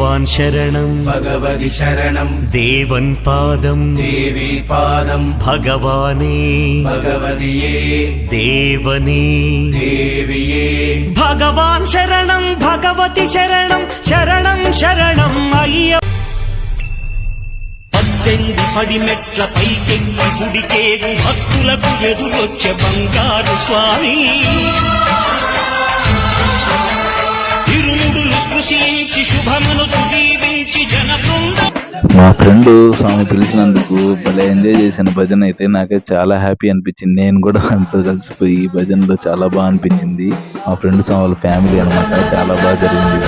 భగవాన్ శరణం భగవతి శరణం దేవన్ పాదం దేవి పాదం భగవానే భగవతియే దేవనే దేవియే భగవాన్ శరణం భగవతి శరణం శరణం శరణం అయ్య 18 పడిమెట్ల పైకెక్కి గుడికేగు భక్తులకు ఎదురొచ్చే బంగారు స్వామి ఇరుముడులు స్పృశించి శుభమును దీవించి జనబృంద. మా ఫ్రెండ్ స్వామి పిలిచినందుకు భలే ఎంజాయ్ చేసిన భజన అయితే నాకైతే చాలా హ్యాపీ అనిపించింది. నేను కూడా అంతా కలిసిపోయి ఈ భజనలో చాలా బాగా అనిపించింది. మా ఫ్రెండ్ వాళ్ళ ఫ్యామిలీ అనమాట, చాలా బాగా జరిగింది.